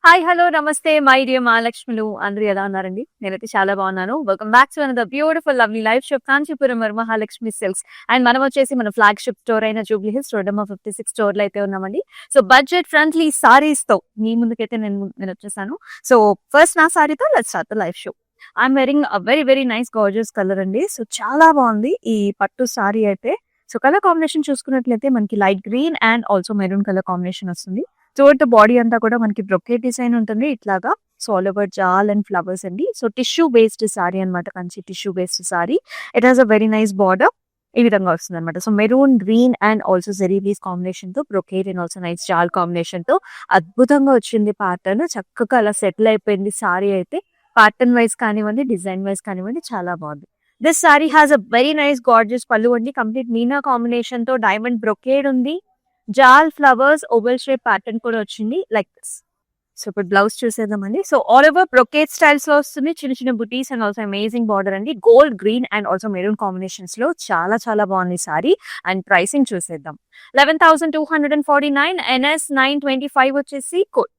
Hi hello నమస్తే my dear మహాలక్ష్ములు అందరూ ఎలా ఉన్నారండి? నేనైతే చాలా బాగున్నాను. Welcome back to another beautiful lovely life show Kanchipuram Varamahalakshmi Silks. And మనం వచ్చేసి మన ఫ్లాగ్‌షిప్ స్టోర్ అయిన జూబ్లీ హిల్స్ రోడ్ నెంబర్ 56 స్టోర్‌లో అయితే ఉన్నామండి. సో బడ్జెట్ ఫ్రెండ్లీ సారీస్‌తో మీ ముందుకైతే నేనొచ్చేసాను. సో ఫస్ట్ నా సారీతో let's start the live show. I'm wearing a very very nice gorgeous colour అండి. సో చాలా బాగుంది ఈ పట్టు సారీ అయితే. సో కలర్ కాంబినేషన్ చూసుకున్నట్లయితే మనకి light green and also maroon colour combination వస్తుంది. త్రూఅవుట్ ద బాడీ అంతా కూడా మనకి బ్రొకేట్ డిజైన్ ఉంటుంది ఇట్లాగా. సో ఆల్ ఓవర్ జాల్ అండ్ ఫ్లవర్స్ అండి. సో టిష్యూ బేస్డ్ సారీ అనమాట. Kanchi tissue based sari. It has a very nice border. ఈ విధంగా వస్తుంది అనమాట. So maroon green and also zari బీస్ కాంబినేషన్ తో బ్రొకేట్ అండ్ ఆల్సో నైస్ జాల్ కాంబినేషన్ తో అద్భుతంగా వచ్చింది ప్యాటర్న్. చక్కగా అలా సెటిల్ అయిపోయింది సారీ అయితే. ప్యాటర్న్ వైజ్ కానివ్వండి, డిజైన్ వైజ్ కానివ్వండి చాలా బాగుంది. This sari has a very nice gorgeous పళ్ళు అండి. కంప్లీట్ మీనా కాంబినేషన్ తో డైమండ్ బ్రొకేడ్ ఉంది. జాల్ ఫ్లవర్స్ ఓవెల్ షేప్ ప్యాటర్న్ కూడా వచ్చింది లైక్ దిస్. సో ఇప్పుడు బ్లౌజ్ చూసేద్దామండి. So all over brocade styles లో వస్తుంది. చిన్న చిన్న బుటీస్ అండ్ ఆల్సో అమేజింగ్ బార్డర్ అండి. Gold green and also maroon combinations లో చాలా చాలా బాగుంది సారీ. అండ్ ప్రైసింగ్ చూసేద్దాం. 11,249 NS 925 వచ్చేసి కోడ్.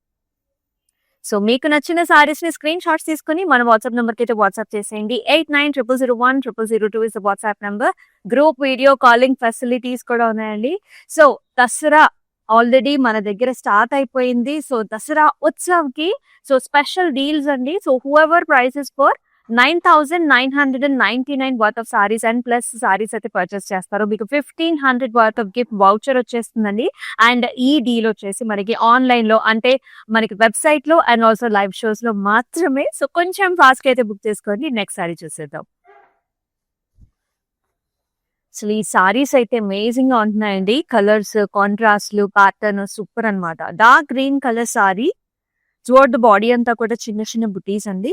సో మీకు నచ్చిన సారీస్ ని స్క్రీన్ షాట్స్ తీసుకుని మన వాట్సాప్ నెంబర్ కి అయితే వాట్సాప్ చేసేయండి. 8900010002 is the WhatsApp number. Group video calling facilities కూడా ఉన్నాయండి. సో దసరా ఆల్రెడీ మన దగ్గర స్టార్ట్ అయిపోయింది. సో దసరా ఉత్సవ్కి సో స్పెషల్ డీల్స్ అండి. So whoever prices for 9,999 worth of saris and plus saris అయితే పర్చేస్ చేస్తారు. మీకు 1,500 వర్త్ ఆఫ్ గిఫ్ట్ వౌచర్ వచ్చేస్తుందండి. అండ్ ఈ డీల్ వచ్చేసి మనకి ఆన్లైన్ లో అంటే మనకి వెబ్సైట్ లో అండ్ ఆల్సో లైవ్ షోస్ లో మాత్రమే. సో కొంచెం ఫాస్ట్ గా అయితే బుక్ చేసుకోండి. నెక్స్ట్ సారీ చూసేద్దాం. అసలు ఈ సారీస్ అయితే అమేజింగ్ గా ఉంటున్నాయండి. కలర్స్, కాంట్రాస్ట్లు, ప్యాటర్న్ సూపర్ అన్నమాట. Dark green colour sorry. Throughout the body అంతా కూడా చిన్న చిన్న బుటీస్ అండి.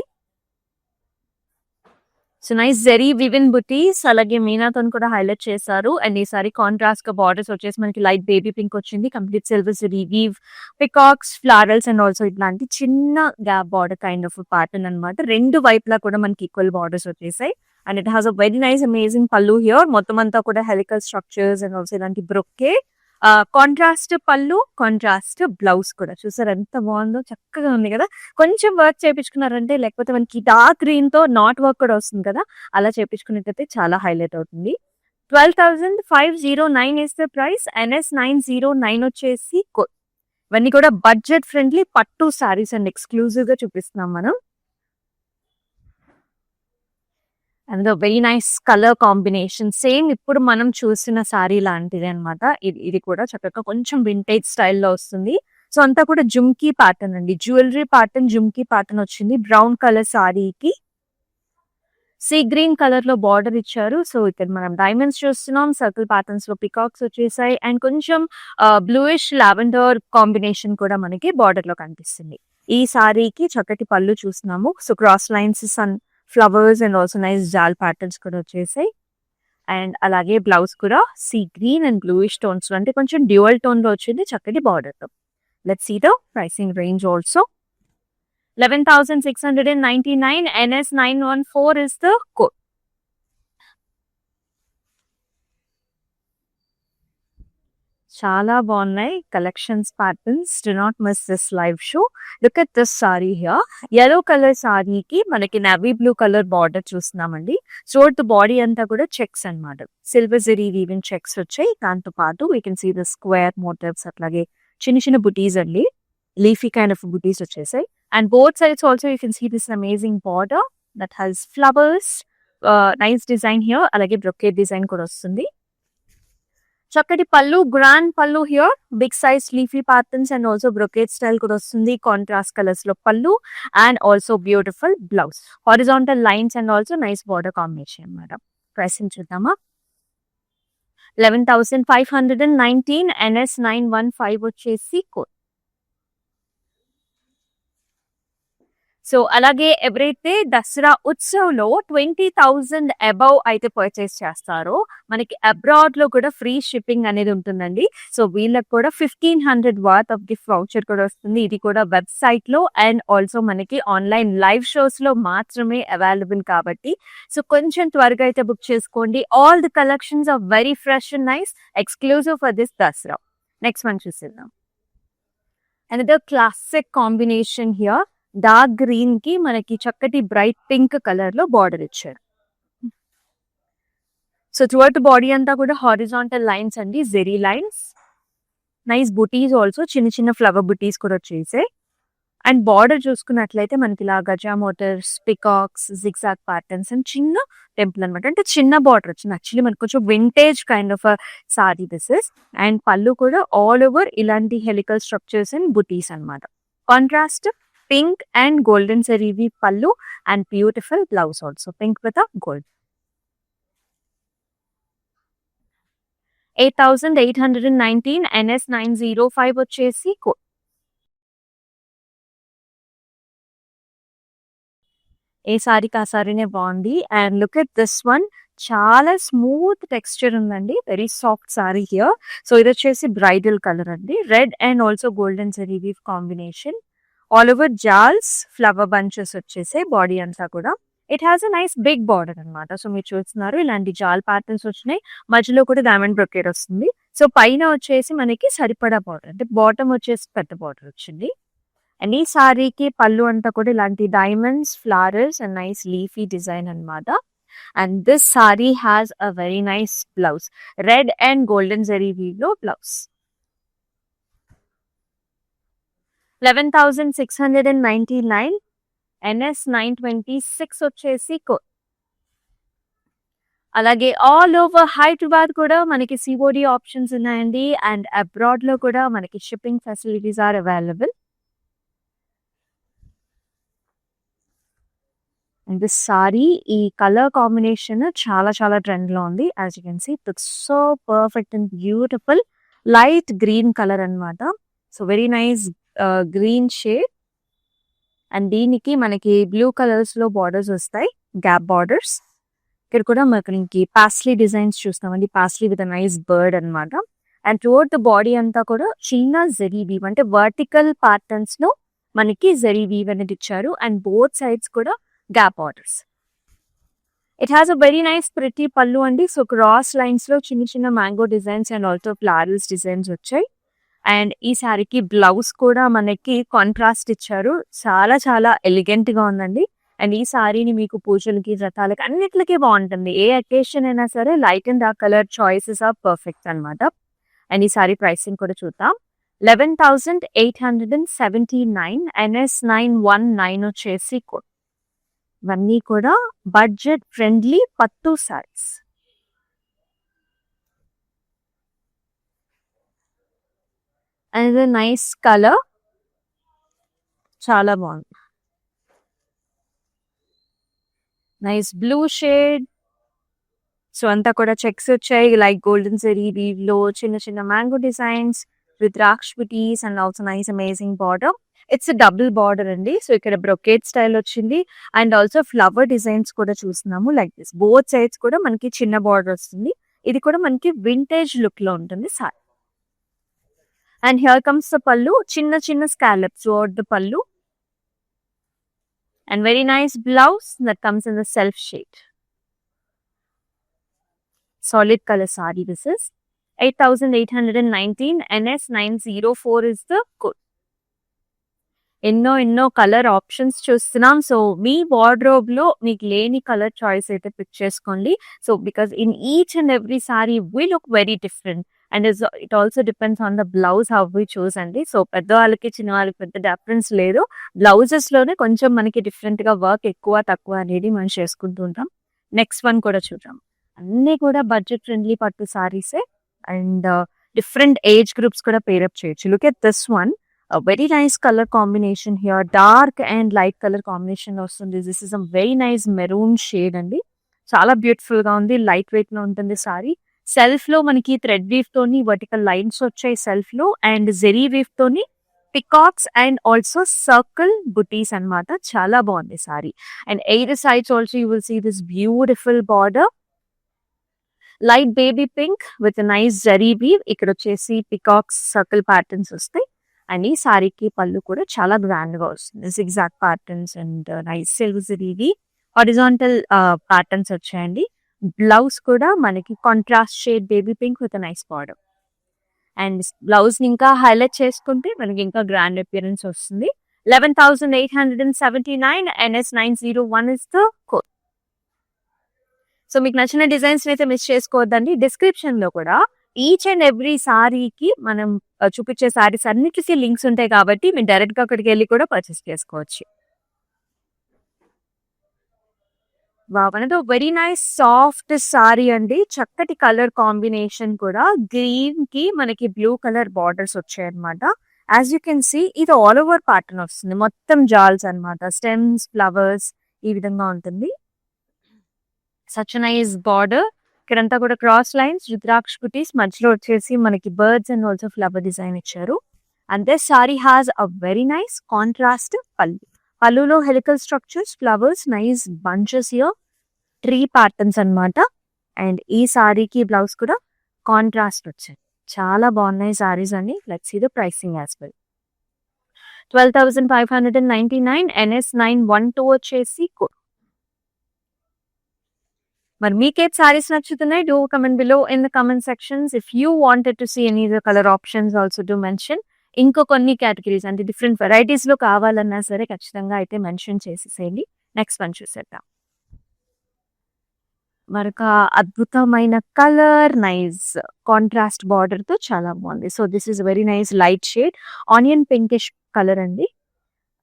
సో నైస్ జెరీ వివిన్ బుటీస్ అలాగే మీనాతో కూడా హైలైట్ చేశారు. అండ్ ఈసారి కాంట్రాస్ట్ గా బార్డర్స్ వచ్చేసి మనకి లైట్ బేబీ పింక్ వచ్చింది. Complete silver zari weave, peacocks, florals and also ఇట్లాంటి చిన్న gap border kind of pattern అనమాట. రెండు వైపులా కూడా మనకి ఈక్వల్ బార్డర్స్ వచ్చేసాయి. And it has a very nice amazing pallu here. మొత్తం అంతా కూడా హెలికల్ స్ట్రక్చర్స్ అండ్ ఆల్సో ఇలాంటి brocade. Contrast pallu, contrast blouse కూడా చూసారు ఎంత బాగుందో, చక్కగా ఉంది కదా. కొంచెం వర్క్ చేయించుకున్నారంటే లేకపోతే మనకి డార్క్ గ్రీన్ తో నాట్ వర్క్ కూడా వస్తుంది కదా, అలా చేయించుకున్నట్టయితే చాలా హైలైట్ అవుతుంది. 12,509 ఇస్ ద ప్రైస్. NS 909 వచ్చేసి ఇవన్నీ కూడా బడ్జెట్ ఫ్రెండ్లీ పట్టు సారీస్ అండ్ ఎక్స్క్లూజివ్ గా చూపిస్తున్నాం మనం. And very nice colour combination. Same ఇప్పుడు మనం చూసిన సారీ లాంటిది అనమాట. ఇది కూడా చక్కగా కొంచెం వింటేజ్ స్టైల్లో వస్తుంది. సో అంతా కూడా జుమ్కీ ప్యాటర్న్ అండి. జ్యువెలరీ ప్యాటర్న్, జుమ్కీ ప్యాటర్న్ వచ్చింది. బ్రౌన్ కలర్ సారీకి సీ గ్రీన్ కలర్ లో బార్డర్ ఇచ్చారు. సో ఇక్కడ మనం డైమండ్స్ చూస్తున్నాం. సర్కిల్ ప్యాటర్న్స్ లో పికాక్స్ వచ్చేసాయి. అండ్ కొంచెం బ్లూయిష్ లావెండర్ కాంబినేషన్ కూడా మనకి బార్డర్ లో కనిపిస్తుంది. ఈ సారీకి చక్కటి పళ్ళు చూస్తున్నాము. So cross lines, sunflowers and also nice జాల్ ప్యాటర్న్స్ కూడా వచ్చేసాయి. అండ్ అలాగే బ్లౌజ్ కూడా sea green and bluish tones లో అంటే కొంచెం డ్యూయల్ టోన్ లో వచ్చింది చక్కటి బార్డర్ తో. Let's see the pricing range also. 11,699 NS 914 is the code. చాలా బాగున్నాయి collections, patterns. Do not miss this live show. Look at this sari here. Yellow colour సారీకి మనకి నవీ బ్లూ కలర్ బార్డర్ చూస్తున్నామండి. Throughout the body అంతా కూడా checks అన్నమాట. Silver zari weaving checks వచ్చాయి. దాంతో పాటు we can see the square motifs, అట్లాగే చిన్న చిన్న బుటీస్ అండి. లీఫీ కైండ్ ఆఫ్ బుటీస్ వచ్చేసాయి. And both sides also you can see this amazing border that has flowers. Nice design here. అలాగే brocade design కూడా వస్తుంది. చక్కటి pallu, grand pallu here. Big size leafy patterns and also brocade style కూడా వస్తుంది. Contrast colours లో pallu and also beautiful blouse. Horizontal lines and also nice border combination అన్నమాట. Pricing చూద్దామా. 11,519 NS 915 వచ్చేసి కోడ్. సో అలాగే ఎవరైతే దసరా ఉత్సవ్లో 20,000 అబౌవ్ అయితే పర్చేస్ చేస్తారో మనకి అబ్రాడ్ లో కూడా ఫ్రీ షిప్పింగ్ అనేది ఉంటుందండి. సో వీళ్ళకి కూడా 1,500 వర్త్ ఆఫ్ గిఫ్ట్ వౌచర్ కూడా వస్తుంది. ఇది కూడా వెబ్సైట్ లో అండ్ ఆల్సో మనకి ఆన్లైన్ లైవ్ షోస్ లో మాత్రమే అవైలబుల్ కాబట్టి సో కొంచెం త్వరగా అయితే బుక్ చేసుకోండి. All the collections are very fresh and nice, exclusive for this Dussehra. Next మనం చూసేద్దాం. Another classic combination here, dark green కి మనకి చక్కటి బ్రైట్ పింక్ కలర్ లో బార్డర్ ఇచ్చారు. సో త్రూఅవుట్ బాడీ అంతా కూడా హారిజాంటల్ లైన్స్ అండి, zari lines. Nice butis also, చిన్న చిన్న ఫ్లవర్ బుటీస్ కూడా వచ్చేసాయి. అండ్ బార్డర్ చూసుకున్నట్లయితే మనకి ఇలా గజా మోటర్స్, పికాక్స్, జిగ్జాగ్ ప్యాటర్న్స్ అండ్ చిన్న టెంపుల్ అనమాట. అంటే చిన్న బార్డర్ వచ్చింది. యాక్చువల్లీ మనకు కొంచెం vintage kind of sari this is. And పళ్ళు కూడా ఆల్ ఓవర్ ఇలాంటి హెలికల్ స్ట్రక్చర్స్ అండ్ బుటీస్ అనమాట. Contrast pink and golden zari పళ్ళు and beautiful blouse also pink with gold. 8,819 NS 905 వచ్చేసి కోడ్. ఏ సారీకి ఆ సారీనే బాగుంది. And look at this one, చాలా స్మూత్ టెక్స్చర్ ఉందండి, very soft sari here. So ఇది వచ్చేసి బ్రైడల్ కలర్ అండి, red and also golden zari weave combination. All over జాల్స్ ఫ్లవర్ బంచెస్ వచ్చేసాయి బాడీ అంతా కూడా. It has a nice big border అనమాట. సో మీరు చూస్తున్నారు ఇలాంటి జాల్ ప్యాటర్న్స్ వచ్చినాయి, మధ్యలో కూడా డైమండ్ బ్రొకేడ్ వస్తుంది. సో పైన వచ్చేసి మనకి సరిపడా బార్డర్, అంటే బాటమ్ వచ్చేసి పెద్ద బార్డర్ వచ్చింది. అండ్ ఈ సారీకి పళ్ళు అంతా కూడా ఇలాంటి diamonds, flowers and nice leafy design అనమాట. And this sari has a very nice blouse, red and golden zari weave లో బ్లౌజ్. 11,699 NS 926 వచ్చేసి కోడ్. అలాగే ఆల్ ఓవర్ హైదరాబాద్ కూడా మనకి సిఓడి ఆప్షన్స్ ఉన్నాయండి. అండ్ అబ్రాడ్ లో కూడా మనకి shipping facilities are available. And this sari, ఈ కలర్ కాంబినేషన్ చాలా చాలా ట్రెండ్ లో ఉంది. As you can see it looks so perfect and beautiful. Light green colour అనమాట. So very nice green shade. And దీనికి మనకి బ్లూ కలర్స్ లో బార్డర్స్ వస్తాయి, గ్యాప్ బార్డర్స్. ఇక్కడ కూడా మనకి పాస్లీ డిజైన్స్ చూస్తామండి, పాస్లీ విత్ నైస్ బర్డ్ అనమాట. అండ్ టువర్డ్ ద బాడీ అంతా కూడా చిన్న జరీ వీవ్, అంటే వర్టికల్ ప్యాటర్న్స్ లో మనకి జరీ వీవ్ అనేది ఇచ్చారు. అండ్ బోత్ సైడ్స్ కూడా gap borders. It has a very nice pretty పళ్ళు అండి. సో క్రాస్ లైన్స్ లో చిన్న చిన్న mango designs and also florals designs వచ్చాయి. అండ్ ఈ శారీకి బ్లౌజ్ కూడా మనకి కాంట్రాస్ట్ ఇచ్చారు, చాలా చాలా ఎలిగెంట్ గా ఉందండి. అండ్ ఈ సారీని మీకు పూజలకి, వ్రతాలకి అన్నిటికీ బాగుంటుంది. ఏ అకేషన్ అయినా సరే light and dark colour choices are perfect అనమాట. అండ్ ఈ సారీ ప్రైసింగ్ కూడా చూద్దాం. 11,879 NS 919 వచ్చేసి కోడ్. ఇవన్నీ కూడా బడ్జెట్ ఫ్రెండ్లీ పట్టు సారీస్. అండ్ నైస్ కలర్, చాలా బాగుంది. Nice blue shade. సో అంతా కూడా చెక్స్ వచ్చాయి, లైక్ గోల్డెన్ జరీ వీవ్ లో చిన్న చిన్న mango designs with రాక్ష్ buttis and also nice amazing border. It's double border అండి. సో ఇక్కడ బ్రొకేట్ స్టైల్ వచ్చింది అండ్ ఆల్సో ఫ్లవర్ డిజైన్స్ కూడా చూస్తున్నాము లైక్ దిస్. బోత్ సైడ్స్ కూడా మనకి చిన్న బార్డర్ వస్తుంది. ఇది కూడా మనకి వింటేజ్ లుక్ లో ఉంటుంది sorry. And here comes the పళ్ళు, చిన్న చిన్న స్కాలప్స్ థ్రూఅవుట్ ద పళ్ళు. And very nice blouse that comes in the self shade. Solid color saree this is. 8,819 NS 904 is the code. ఎన్నో కలర్ ఆప్షన్స్ చూస్తున్నాం. So మీ wardrobe లో మీకు లేని కలర్ చాయిస్ అయితే పిక్ చేసుకోండి. So because in each and every sari we look very different and it also depends on the blouse how we choose అండి. So పెద్దవాళ్ళకి చిన్న వాళ్ళకి పెద్ద డిఫరెన్స్ లేదు. బ్లౌజెస్ లోనే కొంచెం మనకి డిఫరెంట్ గా వర్క్ ఎక్కువ తక్కువ అనేది మనం చేసుకుంటూ ఉంటాం. నెక్స్ట్ వన్ కూడా చూద్దాం. అన్ని కూడా బడ్జెట్ ఫ్రెండ్లీ పట్టు సారీసే అండ్ డిఫరెంట్ ఏజ్ గ్రూప్స్ కూడా పేరప్ చేయొచ్చు. Look at this one, a very nice color combination here, dark and light color combination వస్తుంది. This is a very nice maroon shade అండి, చాలా బ్యూటిఫుల్ గా ఉంది, లైట్ వెయిట్ లో ఉంటుంది సారీ. సెల్ఫ్ లో మనకి థ్రెడ్ వీవ్ తోని వర్టికల్ లైన్స్ వచ్చాయి సెల్ఫ్ లో, అండ్ జెరీ వీవ్ తోని peacocks and also circle buttis అన్నమాట. చాలా బాగుంది sari. And air sides also you will see this beautiful border, light baby pink with nice zari weave. ఇక్కడ వచ్చేసి పికాక్స్ సర్కిల్ ప్యాటర్న్స్ వస్తాయి. అండ్ ఈ సారీకి పళ్ళు కూడా చాలా గ్రాండ్ గా వస్తుంది, zigzag patterns and nice silver జరీవి హారిజాంటల్ ప్యాటర్న్స్ వచ్చాయండి. బ్లౌజ్ కూడా మనకి contrast shade baby pink with nice border. And blouse ని ఇంకా హైలైట్ చేసుకుంటే మనకి ఇంకా గ్రాండ్ అపియరెన్స్ వస్తుంది. 11,879 NS901 is the code. So మీకు నచ్చిన డిజైన్స్ అయితే మిస్ చేసుకోవద్దండి. డిస్క్రిప్షన్ లో కూడా ఈచ్ అండ్ ఎవ్రీ సారీకి మనం చూపించే సారీస్ అన్నిటికీ లింక్స్ ఉంటాయి కాబట్టి మీరు డైరెక్ట్ గా అక్కడికి వెళ్ళి కూడా పర్చేస్ చేసుకోవచ్చు. అనేది వెరీ నైస్ సాఫ్ట్ సారీ అండి. చక్కటి కలర్ కాంబినేషన్ కూడా గ్రీన్ కి మనకి బ్లూ కలర్ బార్డర్స్ వచ్చాయి అనమాట. యాజ్ యూ కెన్ సీ ఇది ఆల్ ఓవర్ ప్యాటర్న్ వస్తుంది. మొత్తం జాల్స్ అన్నమాట, స్టెమ్స్, ఫ్లవర్స్ ఈ విధంగా ఉంటుంది. Such nice border. ఇక్కడంతా కూడా క్రాస్ లైన్స్, రుద్రాక్ష కుటీస్, మధ్యలో వచ్చేసి మనకి birds and also flower design ఇచ్చారు. And this sari has a very nice contrast pallu. పల్లులో helical structures, flowers, nice bunches ear, tree patterns అన్నమాట. అండ్ ఈ సారీకి బ్లౌజ్ కూడా కాంట్రాస్ట్ వచ్చాయి. చాలా బాగున్నాయి సారీస్ అన్ని. Let's see the pricing as well. 12,599 NS912 వచ్చేసి కోడ్. మరి మీకే సారీస్ నచ్చుతున్నాయి? Do comment below in the comment sections. If you wanted to see any the colour options also do mention. ఇంకో కొన్ని కేటగిరీస్ అంటే డిఫరెంట్ వెరైటీస్ లో కావాలన్నా సరే ఖచ్చితంగా అయితే మెన్షన్ చేసేసేయండి. నెక్స్ట్ వన్ చూసేద్దాం. మరొక అద్భుతమైన కలర్, నైస్ కాంట్రాస్ట్ బార్డర్ తో చాలా బాగుంది. So this is very nice light shade onion pinkish colour అండి.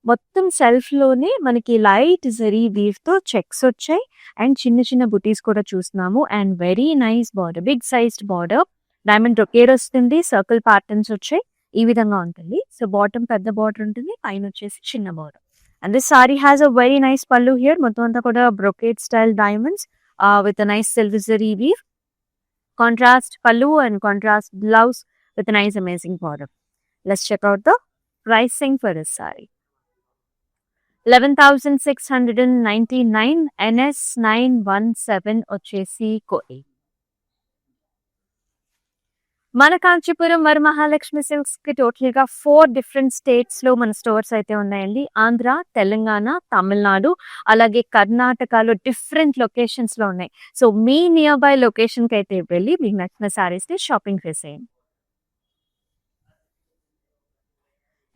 మొత్తం సెల్ఫ్ లోనే మనకి లైట్ జరీ వీవ్ తో చెక్స్ వచ్చాయి అండ్ చిన్న చిన్న బుటీస్ కూడా చూస్తున్నాము. And very nice border, big sized border, diamond రొకేర్ వస్తుంది, సర్కిల్ ప్యాటర్న్స్ వచ్చాయి. ఈ విధంగా ఉంటుంది. సో బాటమ్ పెద్ద బార్డర్ ఉంటుంది, పైన వచ్చేసి చిన్న border. And this sari has a very nice పల్లు హియర్. మొత్తం అంతా కూడా brocade style diamonds with a nice silver zari weave, contrast pallu and contrast blouse with a nice amazing border. Let's check out the pricing for this saree. 11,699 NS917 వచ్చేసి కోడి. మన Kanchipuram Varamahalakshmi silks కి total గా 4 different states లో మన stores అయితే ఉన్నాయండి. ఆంధ్ర, తెలంగాణ, తమిళనాడు, అలాగే కర్ణాటకలో డిఫరెంట్ లొకేషన్స్ లో ఉన్నాయి. సో మీ నియర్ బై లొకేషన్ కి అయితే వెళ్ళి మీకు నచ్చిన సారీస్ ని షాపింగ్ చేసేయండి.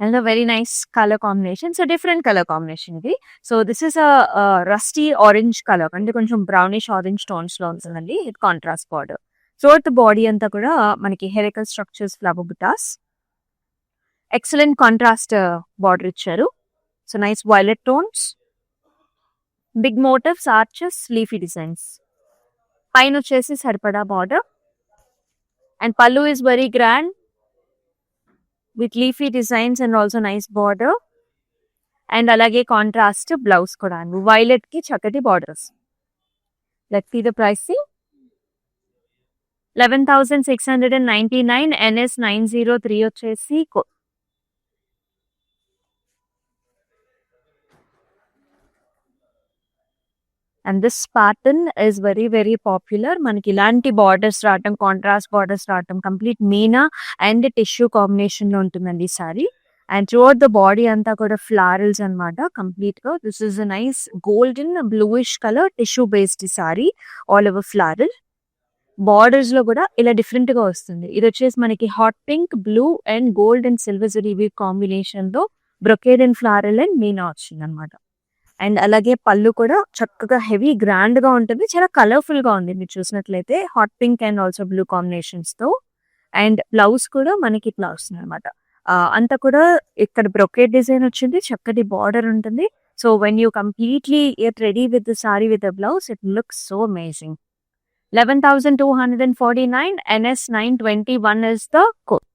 And very nice colour combination. So different colour combination ఇది. So this is a rusty orange colour, అంటే కొంచెం బ్రౌనిష్ ఆరెంజ్ టోన్స్ లో ఉంటుందండి. ఇది కాంట్రాస్ట్ బార్డర్. త్రోట్ బాడీ అంతా కూడా మనకి helical structures, flower butas, excellent contrast border ఇచ్చారు. So nice violet tones, big motifs, arches, leafy designs. పైన వచ్చేసి సరిపడా border. And pallu is very grand with leafy designs and also nice border. And అలాగే contrast blouse కూడా violet కి చక్కటి borders. Let's see the pricing. 11,699 NS903 వచ్చేసి code. And this pattern is very very popular. మనకి ఇలాంటి బార్డర్స్ రావటం, contrast borders రావటం, complete Meena and tissue combination లో ఉంటుందండి ఈ sari. And throughout the body అంతా కూడా ఫ్లారల్స్ అనమాట కంప్లీట్ గా. This is a nice golden bluish colour tissue based sari, all over floral. Borders లో కూడా ఇలా డిఫరెంట్ గా వస్తుంది. ఇది వచ్చేసి మనకి hot pink, blue and gold and silver zari weave combination తో brocade and floral and meena వచ్చింది అనమాట. అండ్ అలాగే పళ్ళు కూడా చక్కగా హెవీ గ్రాండ్ గా ఉంటుంది, చాలా కలర్ఫుల్ గా ఉంది మీరు చూసినట్లయితే, hot pink and also blue combinations తో. అండ్ బ్లౌజ్ కూడా మనకి ఇట్లా వస్తుంది అనమాట. అంతా కూడా ఇక్కడ బ్రొకేడ్ డిజైన్ వచ్చింది, చక్కటి బార్డర్ ఉంటుంది. So when you completely get ready with the sari with the blouse, it looks so amazing. 11,249 NS921 is the code.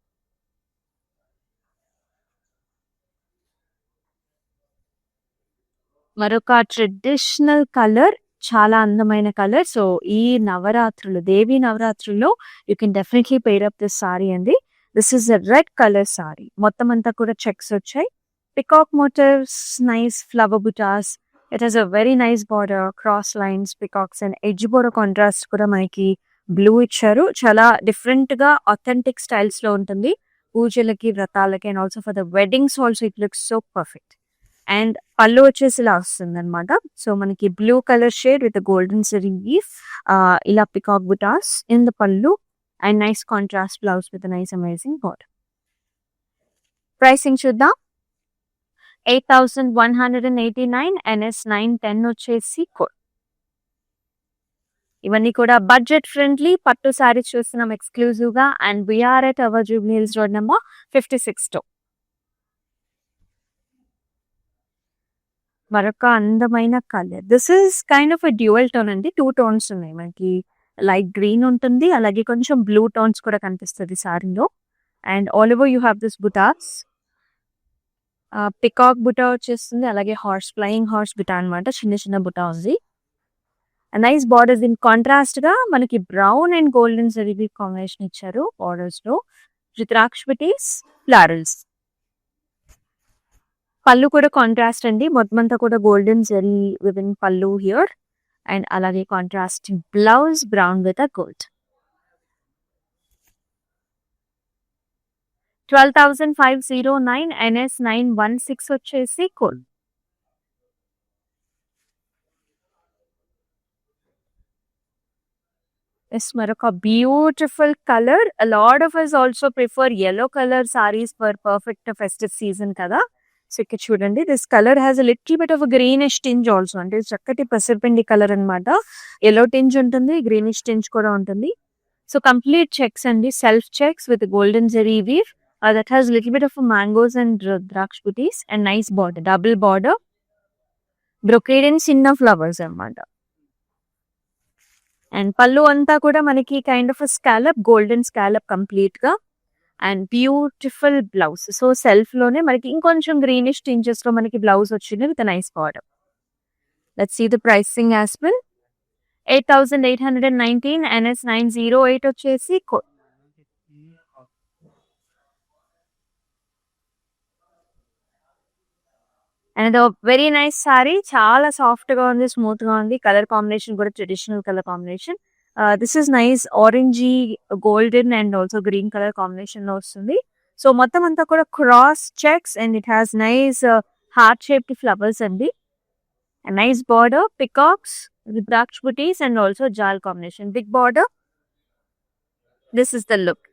మరొక ట్రెడిషనల్ కలర్, చాలా అందమైన కలర్. సో ఈ నవరాత్రులు, దేవి నవరాత్రుల్లో you can definitely pair up this sari అండి. This is a red colour sari. మొత్తం అంతా కూడా చెక్స్ వచ్చాయి, peacock motifs, nice flower butas. It has a very nice border, cross lines, peacocks and edge border contrast కూడా మనకి బ్లూ ఇచ్చారు. చాలా డిఫరెంట్ గా అథెంటిక్ స్టైల్స్ లో ఉంటుంది. పూజలకి, వ్రతాలకి and also for the weddings also it looks so perfect. And పళ్ళు వచ్చేసి ఇలా వస్తుంది అనమాట. సో మనకి blue colour shade with golden zari weave, ఇలా peacock butas in the pallu. And nice contrast blouse with nice amazing border. Pricing చూద్దాం. 8,189 NS 910 వచ్చేసి code. ఇవన్నీ కూడా బడ్జెట్ ఫ్రెండ్లీ పట్టు సారీస్ చూస్తున్నాం ఎక్స్క్లూజివ్ గా. And we're at our Jubilee hills road number 56. మరొక అందమైన కలర్. This is kind of a dual tone అండి. 2 టోన్స్ ఉన్నాయి మనకి. లైట్ గ్రీన్ ఉంటుంది, అలాగే కొంచెం బ్లూ టోన్స్ కూడా కనిపిస్తుంది సారీలో. And all over you have this butas. Peacock buta వచ్చేస్తుంది, అలాగే ఫ్లయింగ్ హార్స్ బుటా అనమాట. చిన్న చిన్న బుటా ఉంది. Nice borders. ఇన్ కాంట్రాస్ట్ గా మనకి brown and golden zari combination ఇచ్చారు బార్డర్స్ లో. రుద్రాక్ష బుటీస్, ఫ్లారల్స్. పళ్ళు కూడా కాంట్రాస్ట్ అండి. మొత్తం అంతా కూడా గోల్డెన్ జరీ వివింగ్ పళ్ళు హియర్. అండ్ అలాగే contrasting blouse brown with a gold. 12,509 NS 916 వచ్చేసి కోడ్. It's మరొక beautiful colour. A lot of us also prefer yellow color sarees for perfect festive season కదా. సో ఇక్కడ చూడండి, this colour has a little bit of a greenish tinge also. అంటే చక్కటి పసిరిపిండి colour అనమాట. Yellow tinge ఉంటుంది, greenish tinge కూడా ఉంటుంది. సో కంప్లీట్ చెక్స్ అండి, self checks with golden zari weave. That has little bit of mangoes and Rudraksh booties and nice border, double border, brocade and చిన్న flowers అన్నమాట. అండ్ పళ్ళు అంతా కూడా మనకి kind of scallop, golden scallop complete గా. And beautiful blouse. So self లోనే మనకి ఇంకొంచెం గ్రీనిష్ టింజెస్ లో మనకి బ్లౌజ్ వచ్చింది with nice border. Let's see the pricing as well. 8,819 NS 908 వచ్చేసి code. And very nice sari. చాలా సాఫ్ట్ గా ఉంది, స్మూత్ గా ఉంది. కలర్ కాంబినేషన్ కూడా traditional colour combination. This is nice orangey golden and also green colour combination లో వస్తుంది. So మొత్తం అంతా కూడా cross checks and it has nice heart shaped flowers అండి. Nice border, peacocks, rudraksha buttis and also jaal combination. Big border. This is the look.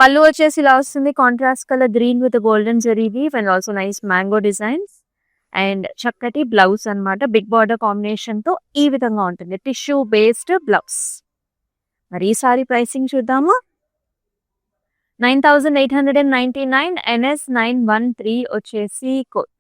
పళ్ళు వచ్చేసి ఇలా వస్తుంది, contrast colour green with golden zari weave and also nice mango designs. And చక్కటి blouse అన్నమాట. Big border combination తో ఈ విధంగా ఉంటుంది, టిష్యూ బేస్డ్ బ్లౌజ్. మరి ఈ సారీ ప్రైసింగ్ చూద్దాము. 9,899 NS 913 వచ్చేసి కోడ్.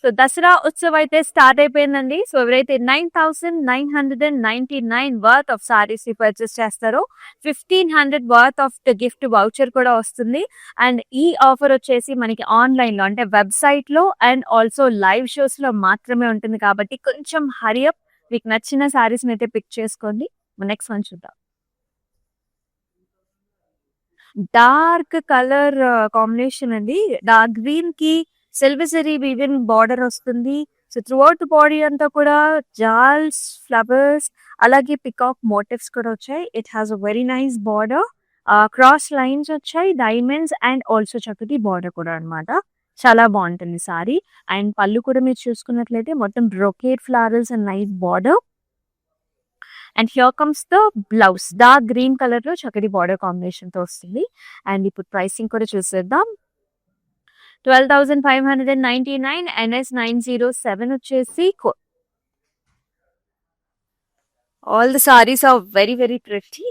సో దసరా ఉత్సవ్ అయితే స్టార్ట్ అయిపోయిందండి. సో ఎవరైతే 9,999 వర్త్ ఆఫ్ సారీస్ పర్చేస్ చేస్తారో 1,500 వర్త్ ఆఫ్ గిఫ్ట్ వౌచర్ కూడా వస్తుంది. అండ్ ఈ ఆఫర్ వచ్చేసి మనకి ఆన్లైన్ లో అంటే వెబ్సైట్ లో అండ్ ఆల్సో లైవ్ షోస్ లో మాత్రమే ఉంటుంది. కాబట్టి కొంచెం హరియప్. మీకు నచ్చిన సారీస్ అయితే పిక్ చేసుకోండి. నెక్స్ట్ వన్ చూద్దాం. డార్క్ కలర్ కాంబినేషన్ అండి. డార్క్ గ్రీన్ కి సిల్వర్ జరీ వీవింగ్ బార్డర్ వస్తుంది. So through out the body అంతా కూడా జాల్స్, ఫ్లవర్స్, అలాగే పికాక్ మోటివ్స్ కూడా వచ్చాయి. It has a very nice border. Cross lines వచ్చాయి, డైమండ్స్ అండ్ ఆల్సో చక్కటి బార్డర్ కూడా అనమాట. చాలా బాగుంటుంది సారీ. అండ్ పళ్ళు కూడా మీరు చూసుకున్నట్లయితే మొత్తం brocade flowers and nice border. And here comes the blouse. Dark green colour లో చక్కటి బార్డర్ కాంబినేషన్ తో వస్తుంది. అండ్ ఇప్పుడు ప్రైసింగ్ కూడా చూసేద్దాం. 12,599 NS 907 వచ్చేసి code. All the saris are very very pretty.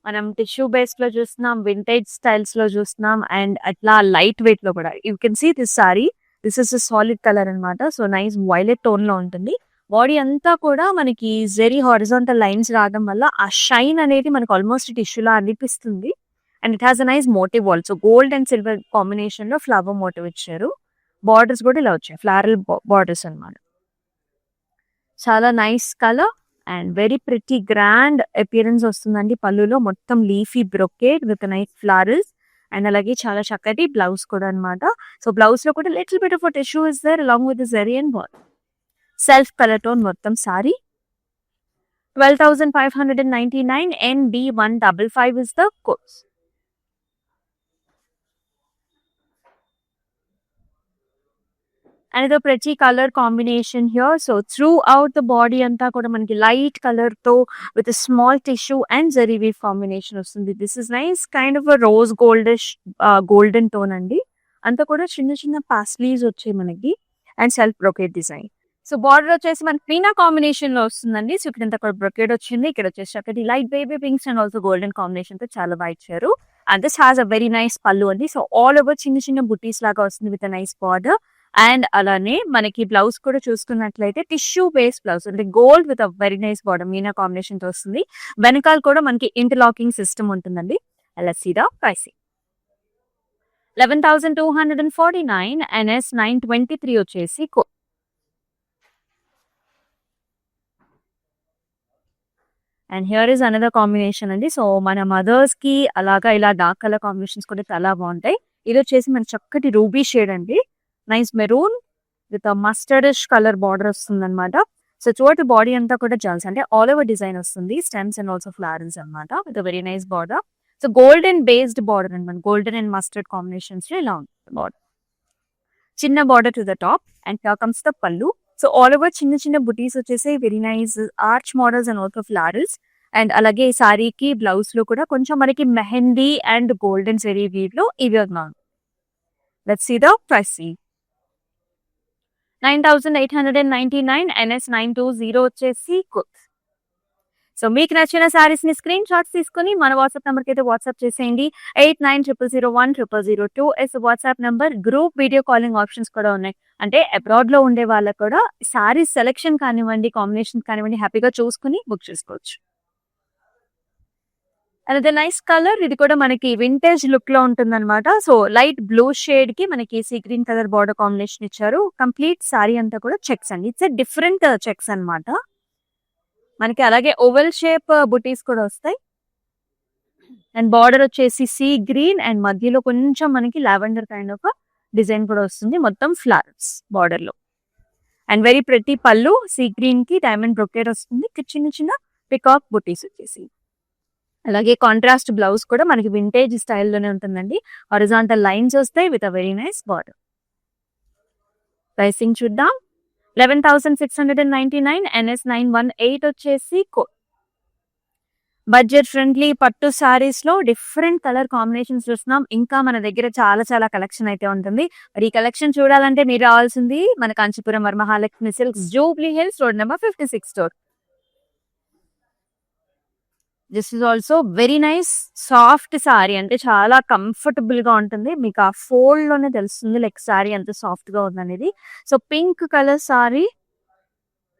మనం టిష్యూ బేస్ లో చూస్తున్నాం, వింటేజ్ స్టైల్స్ లో చూస్తున్నాం అండ్ అట్లా లైట్ వెయిట్ లో కూడా. You can see this sari. This is solid colour అనమాట. సో నైస్ వైలెట్ టోన్ లో ఉంటుంది. బాడీ అంతా కూడా మనకి జెరీ హారిజాంటల్ లైన్స్ రావడం వల్ల ఆ షైన్ అనేది మనకు ఆల్మోస్ట్ టిష్యూలా అనిపిస్తుంది. And it has a nice motif also. Gold and silver combination లో ఫ్లవర్ మోటివ్ ఇచ్చారు. బార్డర్స్ కూడా ఇలా వచ్చాయి, ఫ్లారల్ బార్డర్స్ అనమాట. చాలా nice colour and very pretty grand appearance వస్తుందండి. పళ్ళులో మొత్తం leafy brocade with nice flowers and అలాగే చాలా చక్కటి బ్లౌజ్ కూడా అనమాట. సో బ్లౌజ్ లో కూడా little bit of tissue is there along with zari and border. Self colour tone మొత్తం sari. 12,599 NB 155 is the code. Another pretty color combination here. So throughout the body anta kuda manaki light color tho with a small tissue and zari weave combination vastundi. This is nice kind of a rose goldish golden tone andi. Anta kuda chinna chinna paisleys వచ్చాయి మనకి and self brocade design. So border వచ్చేసి మనకి Meena combination లో వస్తుందండి. So ఇక్కడ ఇంత brocade వచ్చింది. ఇక్కడ వచ్చేసి అక్కడ light baby pinks and also golden combination తో చాలా బాగా ఇచ్చారు. And this has a very nice పళ్ళు అండి. సో ఆల్ ఓవర్ చిన్న చిన్న బుటీస్ లాగా వస్తుంది విత్ నైస్ బార్డర్. అండ్ అలానే మనకి బ్లౌజ్ కూడా చూసుకున్నట్లయితే టిష్యూ బేస్ బ్లౌజ్ అంటే gold with a very nice border Meena combination తో వస్తుంది. వెనకాల కూడా మనకి ఇంటర్లాకింగ్ సిస్టమ్ ఉంటుందండి. అలా సీదా ప్రైసింగ్ 11,249 NS 923 వచ్చేసి and here is another combination అండి. సో మన మదర్స్ కి అలాగా ఇలా డార్క్ కలర్ కాంబినేషన్స్ కూడా చాలా బాగుంటాయి. ఇది వచ్చేసి మన చక్కటి రూబీ షేడ్ అండి. Nice maroon with mustardish colour border వస్తుంది అనమాట. సో చూడండి బాడీ అంతా కూడా జల్స్ అంటే ఆల్ ఓవర్ డిజైన్ వస్తుంది. స్టెమ్స్ అండ్ ఆల్సో ఫ్లవర్స్ అనమాట with very nice border. So golden based border అనమాట. గోల్డెన్ అండ్ మస్టర్డ్ కాంబినేషన్స్ ఇలా ఉంటుంది బార్డర్. చిన్న border to the top and here comes the పళ్ళు. సో ఆల్ ఓవర్ చిన్న చిన్న బుటీస్ వచ్చేసి very nice arch models and also flowers. And అలాగే ఈ సారీకి బ్లౌజ్ లో కూడా కొంచెం మనకి mehndi and golden zari weave లో ఇవి ఉన్నాం. Let's see the pricing 9,899 NS 920 వచ్చేసి సో మీకు నచ్చిన సారీస్ ని స్క్రీన్ షాట్స్ తీసుకుని మన వాట్సాప్ నెంబర్ కి అయితే వాట్సాప్ చేసేయండి. 8900010002 is WhatsApp number. Group video calling options కూడా ఉన్నాయి. అంటే అబ్రాడ్ లో ఉండే వాళ్ళకు కూడా సారీస్ సెలెక్షన్ కానివ్వండి, కాంబినేషన్ కానివ్వండి హ్యాపీగా చూసుకుని బుక్ చేసుకోవచ్చు. అనేది నైస్ కలర్. ఇది కూడా మనకి వింటేజ్ లుక్ లో ఉంటుంది అనమాట. సో లైట్ బ్లూ షేడ్ కి మనకి see green colour border combination ఇచ్చారు. కంప్లీట్ సారీ అంతా కూడా చెక్స్ అండి. ఇట్స్ డిఫరెంట్ చెక్స్ అనమాట. మనకి అలాగే ఓవెల్ షేప్ బుటీస్ కూడా వస్తాయి. అండ్ బార్డర్ వచ్చేసి సీ గ్రీన్ అండ్ మధ్యలో కొంచెం మనకి లావెండర్ కైండ్ ఆఫ్ డిజైన్ కూడా వస్తుంది. మొత్తం ఫ్లవర్స్ బార్డర్ లో. అండ్ వెరీ ప్రెటీ పళ్ళు. సీ గ్రీన్ కి డైమండ్ బ్రొకేడ్ వస్తుంది. చిన్న చిన్న పికాక్ బుటీస్ వచ్చేసి. అలాగే కాంట్రాస్ట్ బ్లౌజ్ కూడా మనకి వింటేజ్ స్టైల్లోనే ఉంటుందండి. హారిజాంటల్ లైన్స్ వస్తాయి with a very nice border. Pricing చూద్దాం. 11,699 NS 918 వచ్చేసి బడ్జెట్ ఫ్రెండ్లీ పట్టు సారీస్ లో డిఫరెంట్ కలర్ కాంబినేషన్స్ చూస్తున్నాం. ఇంకా మన దగ్గర చాలా చాలా కలెక్షన్ అయితే ఉంటుంది. మరి ఈ కలెక్షన్ చూడాలంటే మీరు రావాల్సింది మన Kanchipuram Varamahalakshmi silks, Jubilee hills, road number 56 store. This is also very nice soft sorry. అంటే చాలా కంఫర్టబుల్ గా ఉంటుంది. మీకు ఆ ఫోల్డ్ లోనే తెలుస్తుంది లైక్ సారీ ఎంత సాఫ్ట్ గా ఉందనేది. So pink colour sari.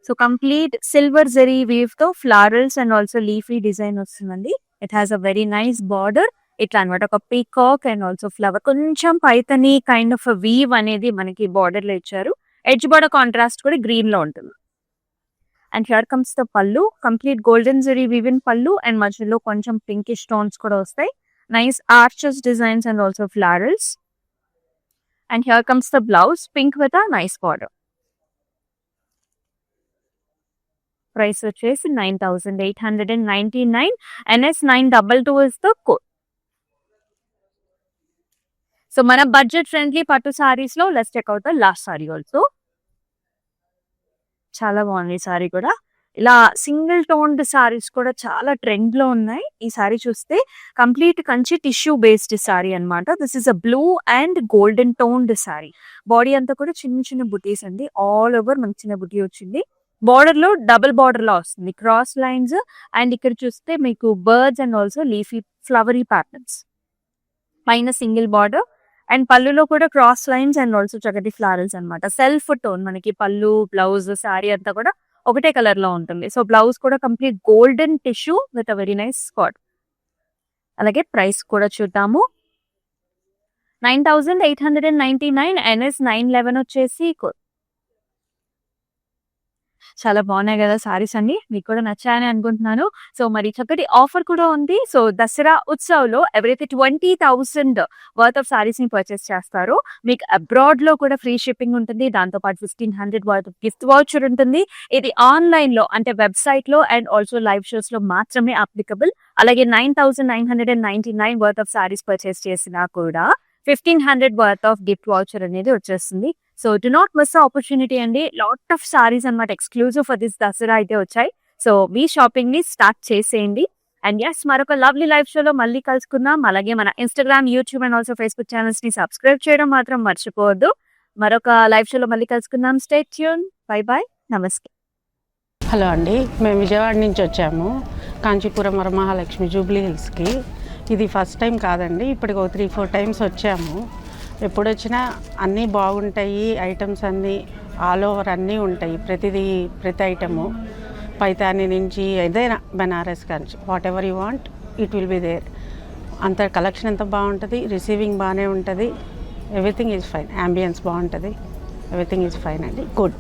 So complete silver zari weave తో florals and also leafy design వస్తుందండి. It has a very nice border. ఇట్లా అనమాట ఒక పీకాక్ అండ్ ఆల్సో ఫ్లవర్. కొంచెం పైతని కైండ్ ఆఫ్ వీవ్ అనేది మనకి బార్డర్ లో ఇచ్చారు. ఎడ్జ్ బార్డర్ కాంట్రాస్ట్ కూడా గ్రీన్ లో ఉంటుంది. And here comes the pallu. Complete golden zari weaving pallu and మధ్యలో కొంచెం పింకిష్ టోన్స్ కూడా వస్తాయి. Nice arches designs and also florals. And here comes the blouse pink with a nice border. Price వచ్చేసి 9,899 NS 922 is the code. So మన budget friendly పట్టు saris లో let's check out the last sari also. చాలా బాగుంది ఈ sorry కూడా. ఇలా single toned saris కూడా చాలా ట్రెండ్ లో ఉన్నాయి. ఈ సారీ చూస్తే complete Kanchi tissue based sari అనమాట. This is a blue and golden toned sari. Body అంతా కూడా చిన్న చిన్న బుటీస్ అండి. ఆల్ ఓవర్ మనకి చిన్న బుటీ వచ్చింది. బార్డర్ లో డబుల్ బార్డర్ లా వస్తుంది. క్రాస్ లైన్స్ అండ్ ఇక్కడ చూస్తే మీకు birds and also leafy flowery patterns. పైన సింగిల్ బార్డర్ అండ్ పళ్ళులో కూడా క్రాస్ లైన్స్ అండ్ ఆల్సో చక్కటి ఫ్లవరల్స్ అనమాట. సెల్ఫ్ టోన్ మనకి పళ్ళు బ్లౌజ్ సారీ అంతా కూడా ఒకటే కలర్ లో ఉంటుంది. సో బ్లౌజ్ కూడా complete golden tissue with a very nice Scott. అలాగే ప్రైస్ కూడా చూద్దాము. 9,899 NS 911 వచ్చేసి చాలా బాగున్నాయి కదా సారీస్ అన్ని. మీకు కూడా నచ్చాయని అనుకుంటున్నాను. సో మరి చక్కటి ఆఫర్ కూడా ఉంది. సో దసరా ఉత్సవ్ లో ఎవరైతే 20,000 వర్త్ ఆఫ్ సారీస్ ని పర్చేస్ చేస్తారో మీకు అబ్రాడ్ లో కూడా ఫ్రీ షిప్పింగ్ ఉంటుంది. దాంతో పాటు 1,500 వర్త్ ఆఫ్ గిఫ్ట్ వౌచర్ ఉంటుంది. ఇది ఆన్లైన్ లో అంటే వెబ్సైట్ లో అండ్ ఆల్సో లైవ్ షోస్ లో మాత్రమే అప్లికబుల్. అలాగే 9,999 వర్త్ ఆఫ్ సారీస్ పర్చేస్ చేసినా కూడా 1,500 వర్త్ ఆఫ్ గిఫ్ట్ వౌచర్ అనేది వచ్చేస్తుంది. So do not miss opportunity అండి. లాట్ ఆఫ్ సారీస్ అన్నమాట ఎక్స్క్లూజివ్ ఫర్ దిస్ దసరా అయితే వచ్చాయి. సో మీ షాపింగ్ ని స్టార్ట్ చేసేయండి. అండ్ యెస్, మరొక లవ్లీ లైవ్ షోలో మళ్ళీ కలుసుకుందాం. అలాగే మన Instagram, YouTube and also Facebook ఛానెల్స్‌ని సబ్స్క్రైబ్ చేయడం మాత్రం మర్చిపోవద్దు. మరొక లైవ్ షోలో మళ్ళీ కలుసుకుందాం. Stay tune. Bye bye. నమస్తే. హలో అండి, మేము విజయవాడ నుంచి వచ్చాము కాంచీపురం వరమహాలక్ష్మి జూబ్లీ హిల్స్కి. ఇది ఫస్ట్ టైం కాదండి, ఇప్పటికి ఒక 3-4 టైమ్స్ వచ్చాము. ఎప్పుడు వచ్చినా అన్నీ బాగుంటాయి, ఐటమ్స్ అన్నీ ఆల్ ఓవర్ అన్నీ ఉంటాయి. ప్రతి ఐటము పైతాని నుంచి ఏదైనా Banaras Kanchi whatever you want it will be there. అంత కలెక్షన్ ఎంత బాగుంటుంది, రిసీవింగ్ బాగానే ఉంటుంది, ఎవ్రీథింగ్ ఈజ్ ఫైన్, యాంబియన్స్ బాగుంటుంది, ఎవ్రీథింగ్ ఈజ్ ఫైన్ అండి, గుడ్.